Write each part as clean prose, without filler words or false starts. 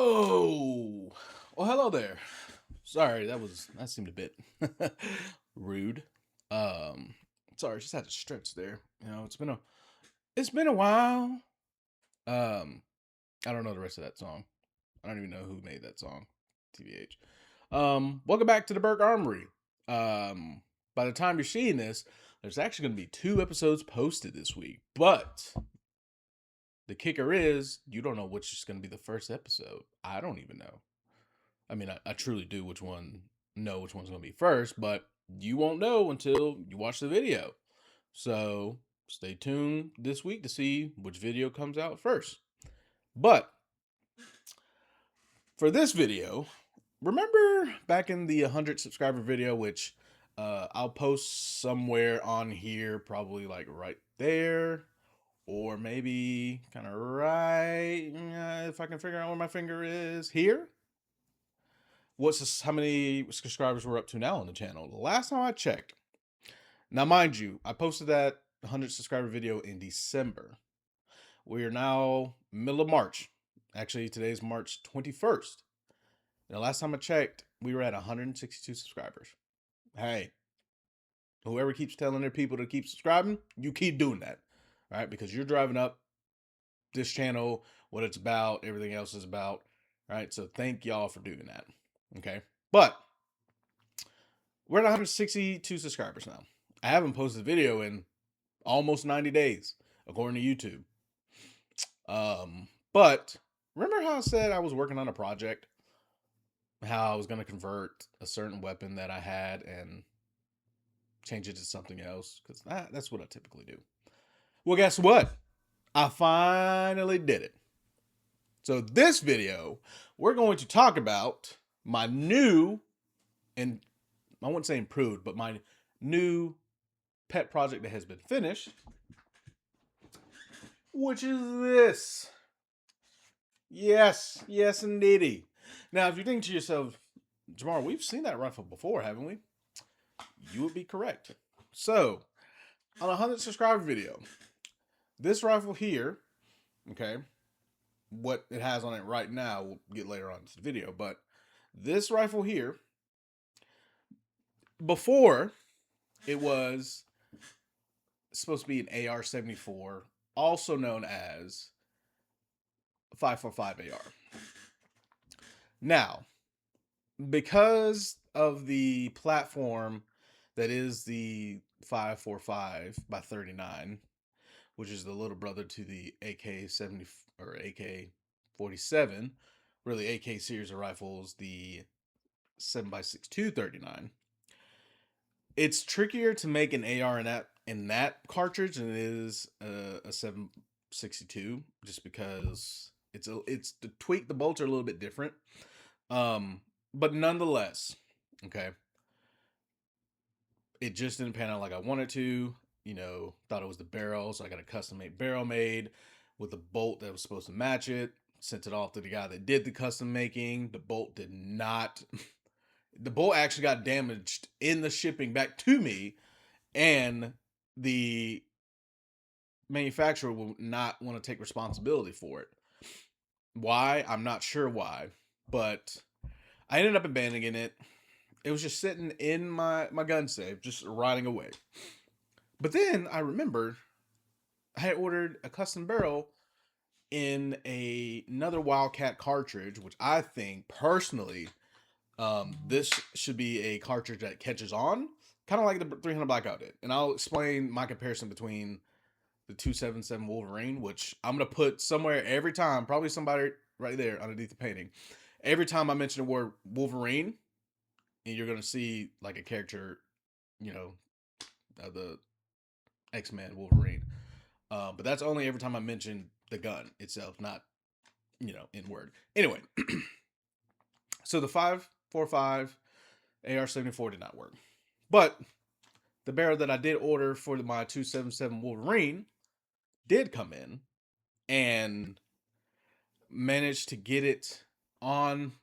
Oh, well, hello there. Sorry, that seemed a bit rude. Um, sorry, just had to stretch there. It's been a while. Um, I don't know the rest of that song. I don't even know who made that song. TBH. Welcome back to the Burke Armory. By the time you're seeing this, there's actually going to be 2 episodes posted this week, but the kicker is you don't know which is going to be the first episode. I don't even know. I mean, I truly do know which one's going to be first, but you won't know until you watch the video. So stay tuned this week to see which video comes out first. But for this video, remember back in the 100 subscriber video, which I'll post somewhere on here, probably like right there, or maybe kind of right, if I can figure out where my finger is, here. How many subscribers we're up to now on the channel? The last time I checked. Now, mind you, I posted that 100 subscriber video in December. We are now middle of March. Actually, today's March 21st. And the last time I checked, we were at 162 subscribers. Hey, whoever keeps telling their people to keep subscribing, you keep doing that. All right, because you're driving up this channel, what it's about, everything else is about. All right, so thank y'all for doing that. Okay, but we're at 162 subscribers now. I haven't posted a video in almost 90 days, according to YouTube. But remember how I said I was working on a project? How I was going to convert a certain weapon that I had and change it to something else? Because that's what I typically do. Well, guess what? I finally did it. So this video, we're going to talk about my new, and I wouldn't say improved, but my new pet project that has been finished, which is this. Yes, indeedy. Now, if you think to yourself, Jamar, we've seen that rifle before, haven't we? You would be correct. So, on a 100 subscriber video, this rifle here, okay, what it has on it right now, we'll get later on in the video, but this rifle here, before it was supposed to be an AR-74, also known as 545 AR. Now, because of the platform that is the 545 by 39, which is the little brother to the AK-70 or AK-47, really AK series of rifles, the 7x6 239. It's trickier to make an AR in that cartridge than it is a 762, just because it's to tweak the bolts are a little bit different. But nonetheless, okay, it just didn't pan out like I wanted to. Thought it was the barrel, so I got a custom-made barrel made with a bolt that was supposed to match it. Sent it off to the guy that did the custom making. The bolt did not. The bolt actually got damaged in the shipping back to me, and the manufacturer will not want to take responsibility for it. Why? I'm not sure why, but I ended up abandoning it. It was just sitting in my gun safe, just rotting away. But then I remembered I had ordered a custom barrel in another Wildcat cartridge, which I think personally, this should be a cartridge that catches on, kind of like the 300 Blackout did. And I'll explain my comparison between the 277 Wolverine, which I'm going to put somewhere every time, probably somebody right there underneath the painting. Every time I mention the word Wolverine, and you're going to see like a character, the X-Men Wolverine. But that's only every time I mention the gun itself, not, in word. Anyway, so the 545 AR-74 did not work. But the barrel that I did order for my 277 Wolverine did come in and managed to get it on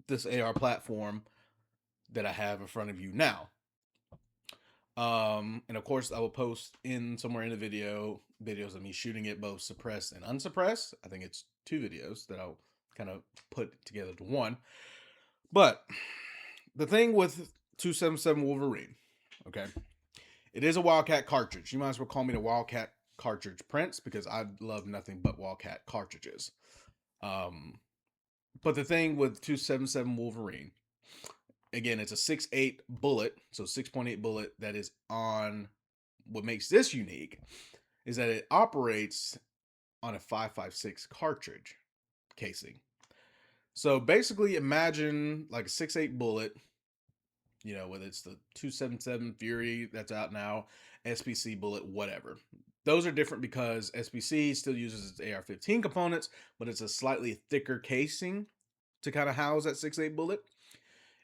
this AR platform that I have in front of you now. And of course I will post in somewhere in the videos of me shooting it both suppressed and unsuppressed. I think it's 2 videos that I'll kind of put together to one. But the thing with 277 Wolverine, okay, it is a Wildcat cartridge. You might as well call me the Wildcat cartridge prince because I love nothing but Wildcat cartridges. Um, but the thing with 277 Wolverine, again, it's a 6.8 bullet, so 6.8 bullet that is on. What makes this unique is that it operates on a 5.56 cartridge casing. So basically, imagine like a 6.8 bullet. You know, whether it's the 277 Fury that's out now, SPC bullet, whatever. Those are different because SPC still uses its AR-15 components, but it's a slightly thicker casing to kind of house that 6.8 bullet.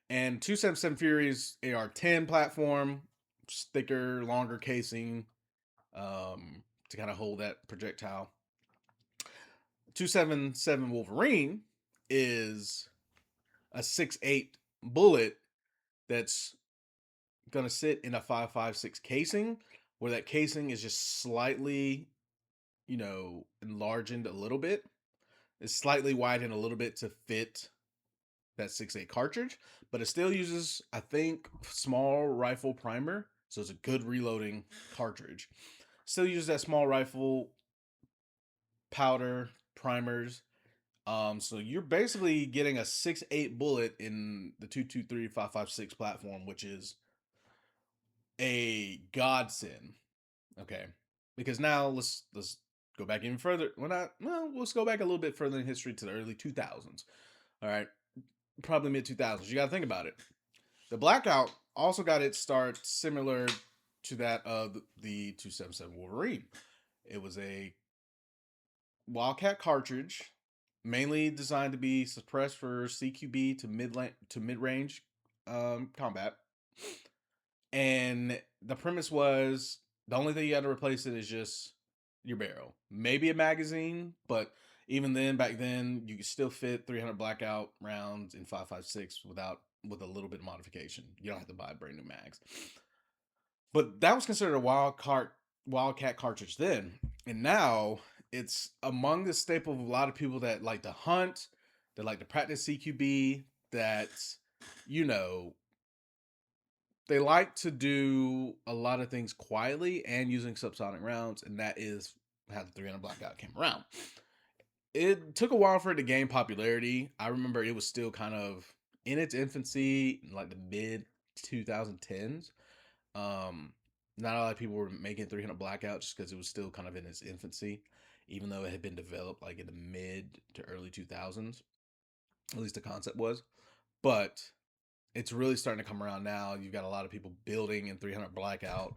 And 277 Fury's AR-10 platform, thicker, longer casing to kind of hold that projectile. 277 Wolverine is a 6.8 bullet that's going to sit in a 5.56 casing, where that casing is just slightly, enlarged a little bit. It's slightly widened a little bit to fit that 6.8 cartridge, but it still uses, I think, small rifle primer. So it's a good reloading cartridge. Still uses that small rifle powder primers. So you're basically getting a 6.8 bullet in the 223 5.56 platform, which is a godsend. Okay, because now let's go back even further. Let's go back a little bit further in history to the early 2000s. All right, probably mid 2000s. You got to think about it. The Blackout also got its start similar to that of the 277 Wolverine. It was a Wildcat cartridge, mainly designed to be suppressed for CQB to mid range combat. And the premise was the only thing you had to replace it is just your barrel, maybe a magazine, but even then, back then, you could still fit 300 Blackout rounds in 5.56 with a little bit of modification. You don't have to buy brand new mags. But that was considered a Wildcat cartridge then, and now it's among the staple of a lot of people that like to hunt, that like to practice CQB, that you know they like to do a lot of things quietly and using subsonic rounds, and that is how the 300 Blackout came around. It took a while for it to gain popularity. I remember it was still kind of in its infancy, in like the mid 2010s. Not a lot of people were making 300 Blackout just because it was still kind of in its infancy, even though it had been developed like in the mid to early 2000s. At least the concept was. But it's really starting to come around now. You've got a lot of people building in 300 Blackout.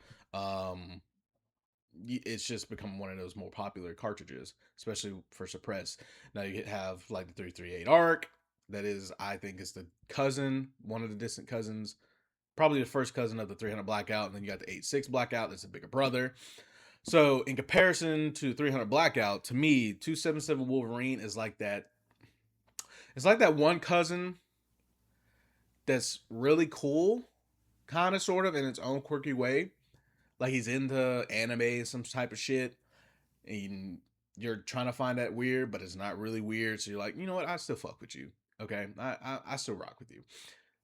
It's just become one of those more popular cartridges, especially for suppressed. Now you have like the 338 Arc. That is, I think, is the cousin, one of the distant cousins, probably the first cousin of the 300 Blackout. And then you got the 8.6 Blackout. That's a bigger brother. So in comparison to 300 Blackout, to me, 277 Wolverine is like that. It's like that one cousin that's really cool, kind of, sort of, in its own quirky way. Like he's into anime, some type of shit, and you're trying to find that weird, but it's not really weird. So you're like, you know what? I still fuck with you. Okay, I still rock with you.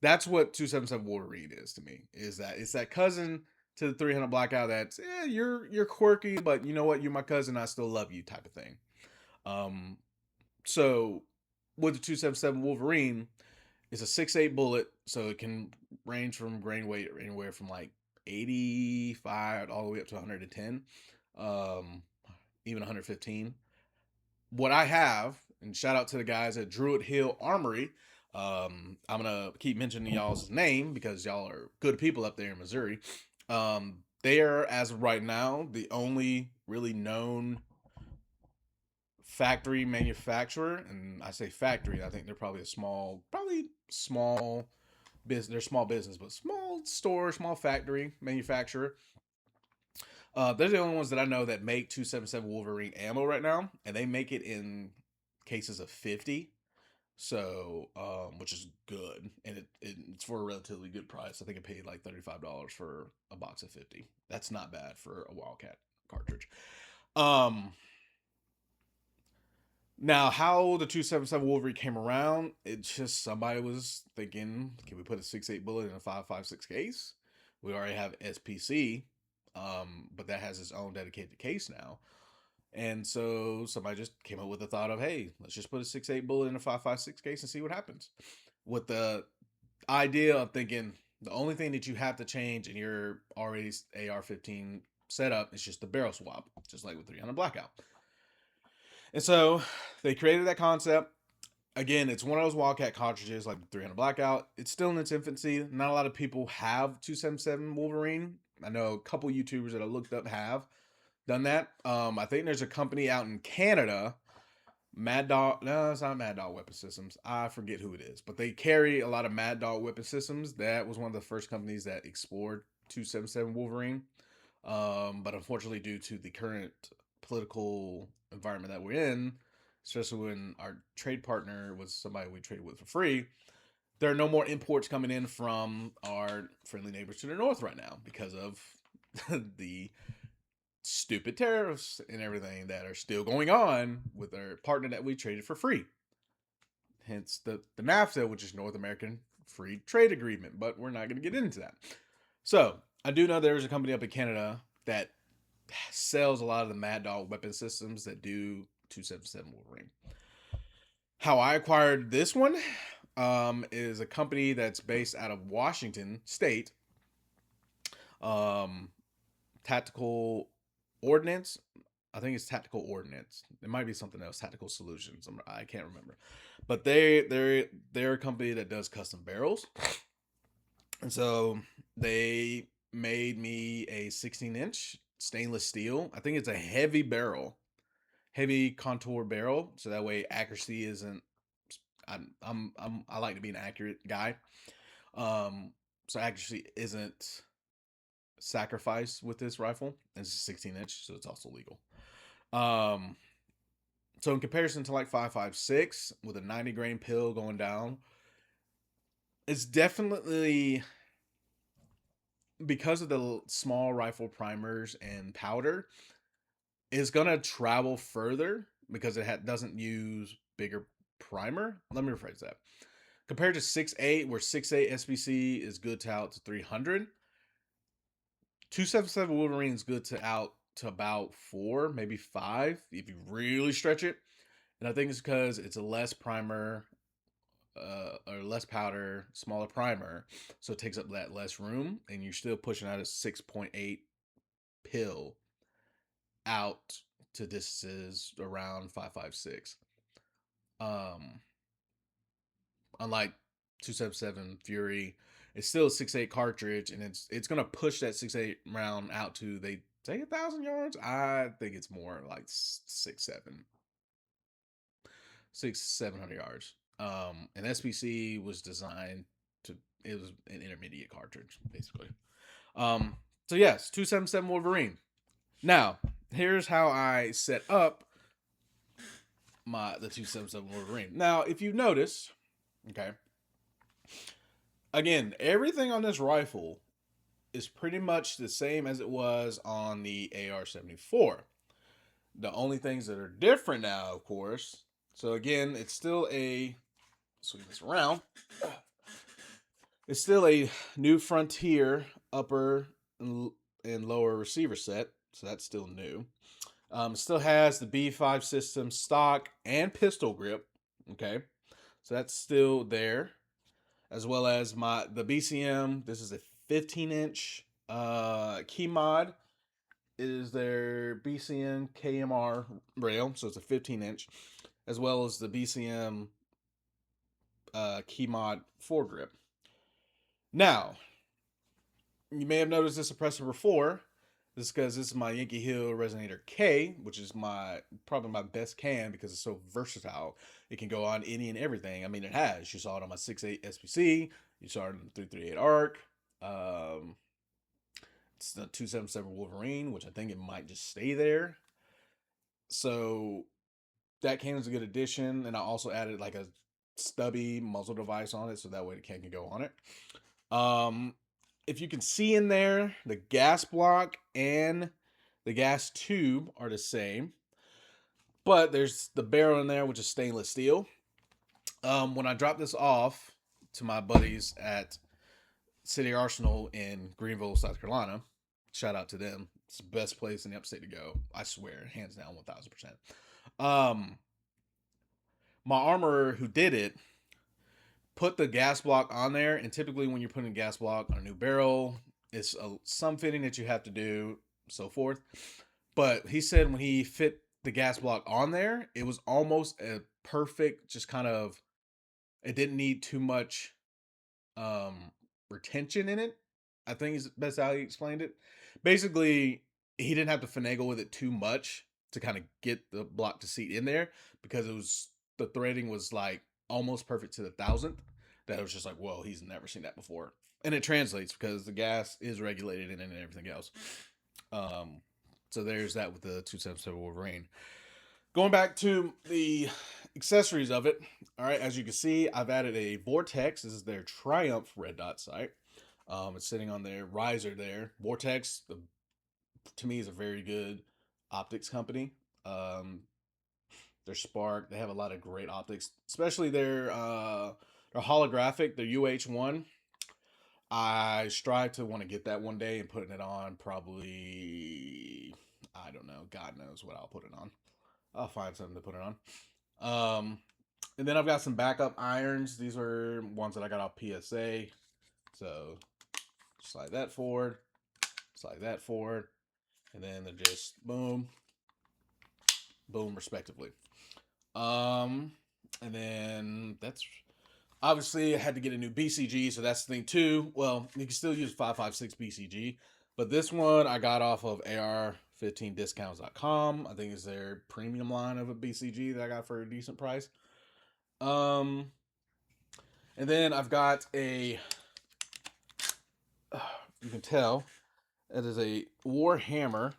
That's what 277 Wolverine is to me. Is that it's that cousin to the 300 Blackout that's you're quirky, but you know what? You're my cousin. I still love you, type of thing. So with the 277 Wolverine, it's a 6.8 bullet, so it can range from grain weight anywhere from like 85 all the way up to 110, even 115. What I have, and shout out to the guys at Druid Hill Armory. I'm gonna keep mentioning y'all's name because y'all are good people up there in Missouri. They are, as of right now, the only really known factory manufacturer, and I say factory, I think they're probably small business. They're small business, but small store, small factory manufacturer. They're the only ones that I know that make 277 Wolverine ammo right now, and they make it in cases of 50. So, which is good, and it's for a relatively good price. I think I paid like $35 for a box of 50. That's not bad for a Wildcat cartridge. Now, how the 277 Wolverine came around, it's just somebody was thinking, can we put a 6.8 bullet in a 5.56 case? We already have SPC, but that has its own dedicated case now. And so somebody just came up with the thought of, hey, let's just put a 6.8 bullet in a 5.56 case and see what happens. With the idea of thinking the only thing that you have to change in your already AR-15 setup is just the barrel swap, just like with 300 Blackout. And so they created that concept. Again, it's one of those Wildcat cartridges like 300 Blackout. It's still in its infancy. Not a lot of people have 277 Wolverine. I know a couple YouTubers that I looked up have done that. I think there's a company out in Canada, Mad Dog. No, it's not Mad Dog Weapon Systems. I forget who it is, but they carry a lot of Mad Dog Weapon Systems. That was one of the first companies that explored 277 Wolverine. But unfortunately, due to the current political environment that we're in, especially when our trade partner was somebody we traded with for free, there are no more imports coming in from our friendly neighbors to the north right now because of the stupid tariffs and everything that are still going on with our partner that we traded for free. Hence the NAFTA, which is North American Free Trade Agreement, but we're not going to get into that. So I do know there's a company up in Canada that sells a lot of the Mad Dog weapon systems that do 277 Wolverine. How I acquired this one is a company that's based out of Washington State. Tactical Ordnance. I think it's Tactical Ordnance. It might be something else. Tactical Solutions. I can't remember. But they're a company that does custom barrels. And so they made me a 16-inch stainless steel. I think it's a heavy barrel, heavy contour barrel, so that way accuracy isn't. I like to be an accurate guy, so accuracy isn't sacrificed with this rifle. It's a 16-inch, so it's also legal. So in comparison to like 5.56 with a 90 grain pill going down, it's definitely, because of the small rifle primers and powder, is gonna travel further because it doesn't use bigger primer. Let me rephrase that. Compared to 6.8, where 6.8 SBC is good to out to 300, 277 Wolverine is good to out to about 4, maybe 5 if you really stretch it. And I think it's because it's a less primer, or less powder, smaller primer, so it takes up that less room, and you're still pushing out a 6.8 pill out to distances around 5.56. Unlike 277 Fury, it's still a 6.8 cartridge, and it's gonna push that 6.8 round out to, they say, 1,000 yards. I think it's more like 700 yards. And SPC was designed to, it was an intermediate cartridge basically. So yes, 277 Wolverine. Now here's how I set up the 277 Wolverine. Now if you notice, okay, again, everything on this rifle is pretty much the same as it was on the AR-74. The only things that are different now, of course, so again, it's still a, swing this around, it's still a New Frontier upper and lower receiver set, so that's still new. It still has the B5 system stock and pistol grip, okay, so that's still there, as well as the BCM. This is a 15-inch key mod. It is their BCM KMR rail, so it's a 15-inch, as well as the BCM key mod foregrip. Now, you may have noticed this suppressor before. This is because this is my Yankee Hill Resonator K, which is probably my best can because it's so versatile. It can go on any and everything. I mean, it has. You saw it on my 6.8 SPC. You saw it on the 338 ARC. It's the 277 Wolverine, which I think it might just stay there. So that can is a good addition. And I also added like a stubby muzzle device on it, so that way the can go on it. If you can see in there, the gas block and the gas tube are the same. But there's the barrel in there, which is stainless steel. When I dropped this off to my buddies at City Arsenal in Greenville, South Carolina, shout out to them. It's the best place in the upstate to go. I swear, hands down, 1000%. Um, my armorer who did it put the gas block on there, and typically when you're putting a gas block on a new barrel, it's some fitting that you have to do, so forth. But he said when he fit the gas block on there, it was almost a perfect, just kind of, it didn't need too much um retention in it. I think is best how he explained it. Basically, he didn't have to finagle with it too much to kind of get the block to seat in there, because it was, the threading was like almost perfect to the thousandth. That it was just like, whoa, he's never seen that before. And it translates because the gas is regulated in it and everything else. So there's that with the 277 Wolverine. Going back to the accessories of it, all right, as you can see, I've added a Vortex. This is their Triumph red dot sight. It's sitting on their riser there. Vortex, to me, is a very good optics company. Their Spark, they have a lot of great optics, especially their holographic, their UH1. I strive to want to get that one day and putting it on. Probably, I don't know, God knows what I'll put it on. I'll find something to put it on. And then I've got some backup irons. These are ones that I got off PSA. So slide that forward, slide that forward, and then they're just boom, boom, respectively. And then that's obviously I had to get a new BCG, so that's the thing too. Well, you can still use 556 BCG, but this one I got off of AR15discounts.com. I think it's their premium line of a BCG that I got for a decent price. And then I've got a, you can tell, it is a Warhammer.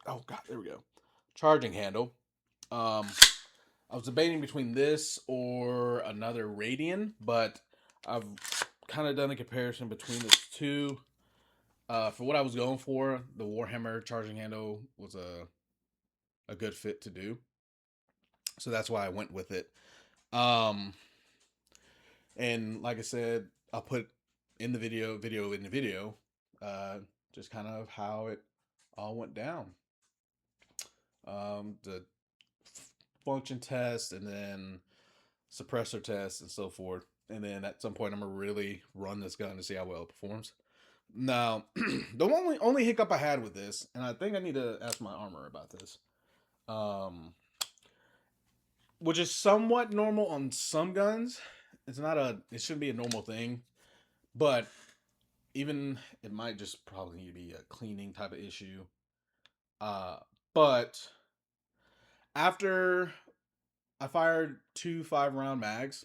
Oh God, there we go. Charging handle. I was debating between this or another Radian, but I've kind of done a comparison between the two. For what I was going for, the Warhammer charging handle was a good fit to do. So that's why I went with it. And like I said, I'll put in the video just kind of how it all went down. The function test and then suppressor test and so forth. And then at some point, I'm gonna really run this gun to see how well it performs. Now, the only hiccup I had with this, and I think I need to ask my armor about this, which is somewhat normal on some guns. It shouldn't be a normal thing, but even it might just probably need to be a cleaning type of issue. But after I fired 2 5-round mags,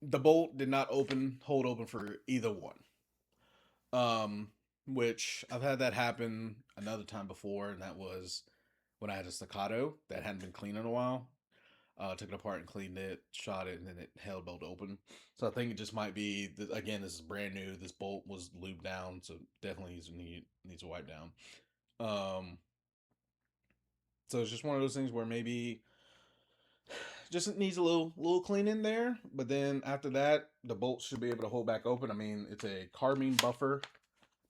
the bolt did not hold open for either one. Which I've had that happen another time before, and that was when I had a staccato that hadn't been cleaned in a while. Took it apart and cleaned it, shot it, and then it held bolt open. So I think it just might be, again, this is brand new. This bolt was lubed down, so definitely needs a wipe down. So it's just one of those things where maybe just needs a little cleaning there. But then after that, the bolt should be able to hold back open. I mean, it's a carbine buffer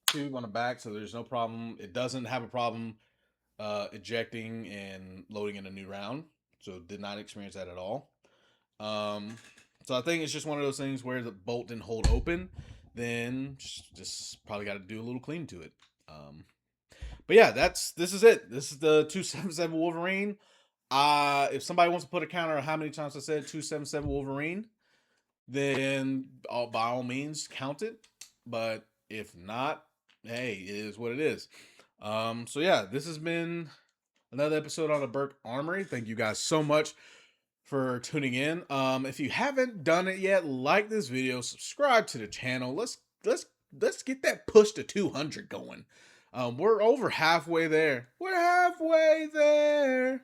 tube on the back, so there's no problem. It doesn't have a problem ejecting and loading in a new round. So did not experience that at all. So I think it's just one of those things where the bolt didn't hold open. Then just probably got to do a little clean to it. But yeah, this is it. This is the 277 Wolverine. If somebody wants to put a counter on how many times I said 277 Wolverine, then by all means count it. But if not, hey, it is what it is. So yeah, this has been another episode on the Burke Armory. Thank you guys so much for tuning in. If you haven't done it yet, like this video, subscribe to the channel. Let's get that push to 200 going. We're over halfway there. We're halfway there.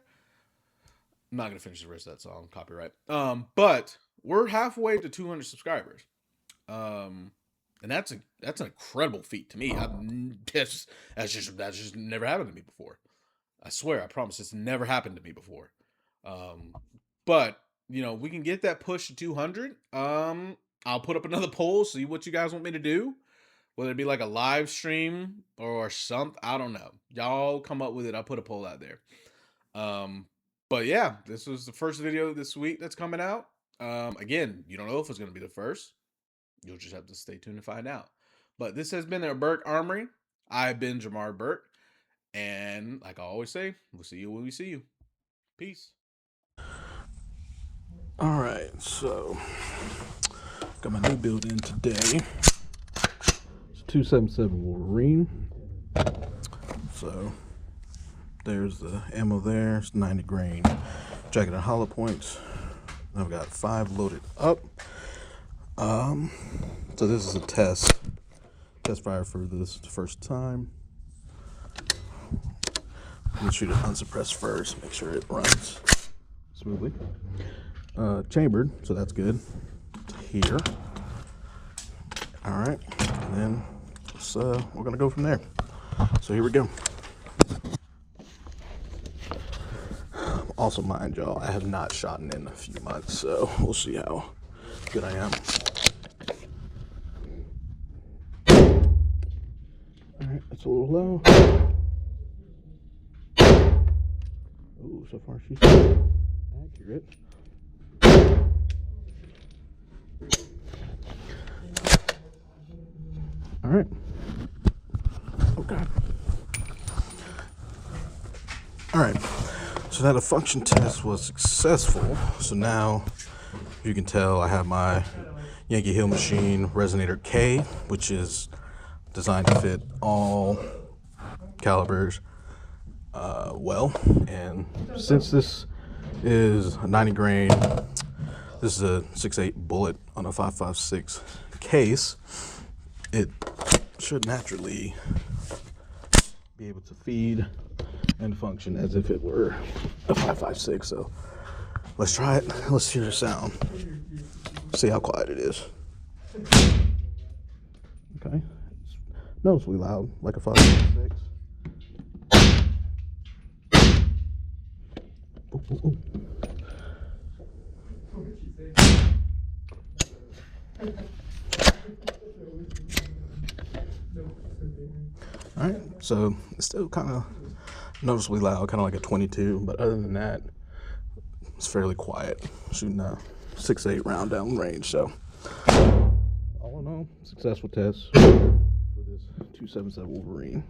I'm not gonna finish the rest of that song, copyright. But we're halfway to 200 subscribers. And that's an incredible feat to me. That's just never happened to me before. I swear, I promise, it's never happened to me before. But you know, we can get that push to 200. I'll put up another poll, see what you guys want me to do. Whether it be like a live stream or something, I don't know. Y'all come up with it. I'll put a poll out there. But yeah, this was the first video this week that's coming out. Again, you don't know if it's going to be the first. You'll just have to stay tuned to find out. But this has been a Burke Armory. I've been Jamar Burke. And like I always say, we'll see you when we see you. Peace. All right, so got my new build in today. It's 277 Wolverine. So there's the ammo there. It's 90 grain jacket and hollow points. I've got 5 loaded up. So this is a test fire for this the first time. Let's shoot it unsuppressed first, make sure it runs smoothly. Chambered, so that's good. Here. All right, and then we're gonna go from there. So here we go. Also, mind y'all, I have not shot in a few months, so we'll see how good I am. All right, that's a little low. Ooh, so far she's accurate. All right. Oh God. All right. So now the function test was successful. So now you can tell I have my Yankee Hill Machine Resonator K, which is designed to fit all calibers well. And since this is a 90 grain, this is a 6.8 bullet on a 5.56 case, it should naturally be able to feed and function as if it were a 5.56. So let's try it. Let's hear the sound. See how quiet it is. Okay, it's noticeably loud, like a 5.56. Ooh, ooh, ooh. All right, so it's still kind of noticeably loud, kind of like a 22, but other than that, it's fairly quiet. Shooting a 6.8 round down range, so all in all, successful test for this 277 Wolverine.